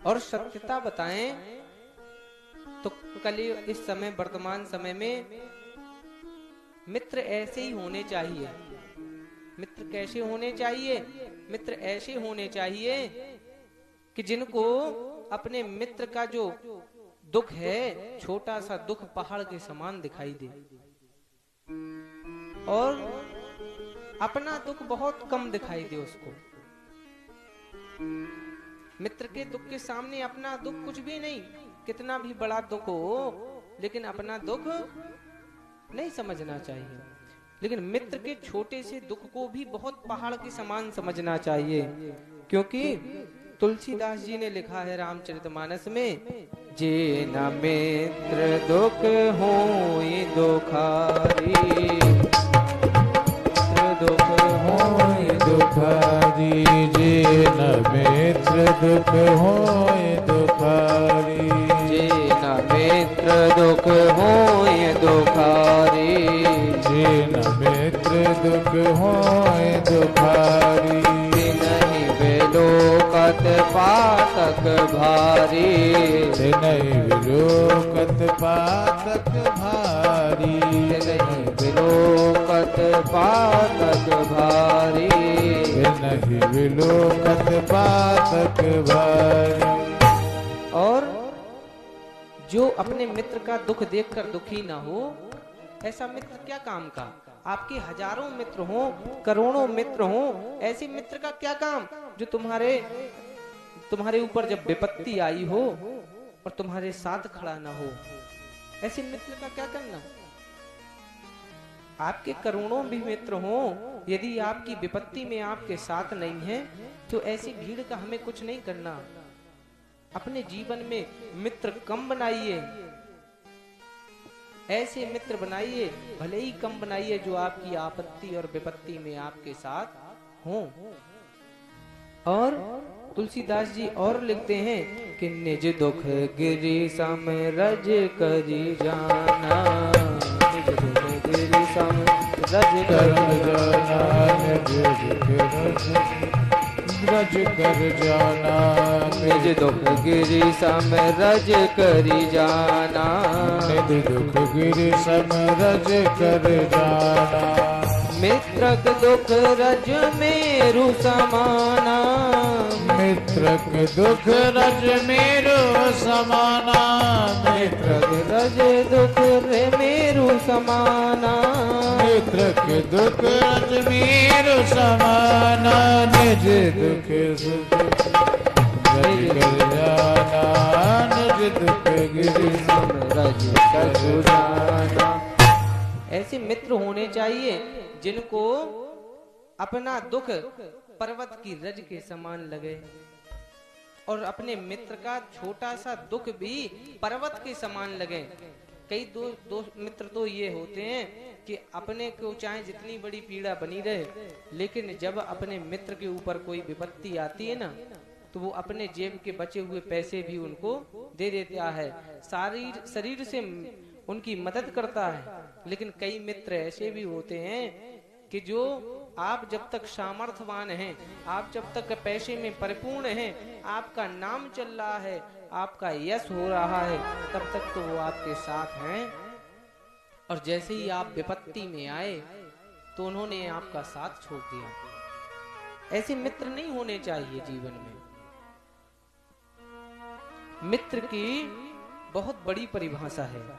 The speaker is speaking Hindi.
और सत्यता बताएं तो कल इस समय वर्तमान समय में मित्र ऐसे ही होने चाहिए। मित्र कैसे होने चाहिए? मित्र ऐसे होने चाहिए कि जिनको अपने मित्र का जो दुख है, छोटा सा दुख पहाड़ के समान दिखाई दे, और अपना दुख बहुत कम दिखाई दे उसको। मित्र के दुख के सामने अपना दुख कुछ भी नहीं, कितना भी बड़ा दुख हो, लेकिन अपना दुख नहीं समझना चाहिए। लेकिन मित्र के छोटे से दुख को भी बहुत पहाड़ के समान समझना चाहिए, क्योंकि तुलसीदास जी ने लिखा है रामचरितमानस में, जे न मित्र दुख होई दुखारी, दुख होई दुखारी, जे न मित्र दुख होय दुखारी, जे न मित्र दुख होय दुखारी, जे न मित्र दुख होय दुखारी, नहीं विलोकत पातक भारी, नहीं विलोकत पातक भारी, नहीं विलोकत पातक भारी, नहीं विलोकत पातक भारी। और जो अपने मित्र का दुख देखकर दुखी ना हो, ऐसा मित्र क्या काम का? आपके हजारों मित्र हो, करोड़ों मित्र हो, ऐसे मित्र का क्या काम जो तुम्हारे ऊपर जब विपत्ति आई हो और तुम्हारे साथ खड़ा ना हो? ऐसे मित्र का क्या करना? आपके करोड़ों भी मित्र हो, यदि आपकी विपत्ति में आपके साथ नहीं है तो ऐसी भीड़ का हमें कुछ नहीं करना। अपने जीवन में मित्र कम बनाइए, ऐसे मित्र बनाइए, भले ही कम बनाइए, जो आपकी आपत्ति और विपत्ति में आपके साथ हों। और तुलसीदास जी और लिखते हैं कि निज दुख गिरि सम रज करी जाना, निज दुख गिरि सम रज करी जाना, रज कर जाना, निज दुख गिरि सम रज करी जाना, निज दुख गिरि सम रज कर जाना, मित्रक दुख रज मेरु समाना, मित्रक दुख रज मेरो समाना, मित्रक रज दुख रे मेरु समाना, मित्रक दुख रज मेरो समाना, निज दुख सुख रज कर जाना, निज दुख गिरि सम रज कर जाना। ऐसे मित्र होने चाहिए जिनको अपना दुख पर्वत की रज के समान लगे, और अपने मित्र का छोटा सा दुख भी पर्वत के समान लगे। कई दो मित्र तो ये होते हैं कि अपने को चाहे जितनी बड़ी पीड़ा बनी रहे, लेकिन जब अपने मित्र के ऊपर कोई विपत्ति आती है ना, तो वो अपने जेब के बचे हुए पैसे भी उनको दे देता है, शरीर से उनकी मदद करता है। लेकिन कई मित्र ऐसे भी होते हैं कि जो आप जब तक सामर्थ्यवान हैं, आप जब तक पैसे में परिपूर्ण हैं, आपका नाम चल रहा है, आपका यश हो रहा है, तब तक तो वो आपके साथ हैं, और जैसे ही आप विपत्ति में आए तो उन्होंने आपका साथ छोड़ दिया। ऐसे मित्र नहीं होने चाहिए जीवन में। मित्र की बहुत बड़ी परिभाषा है।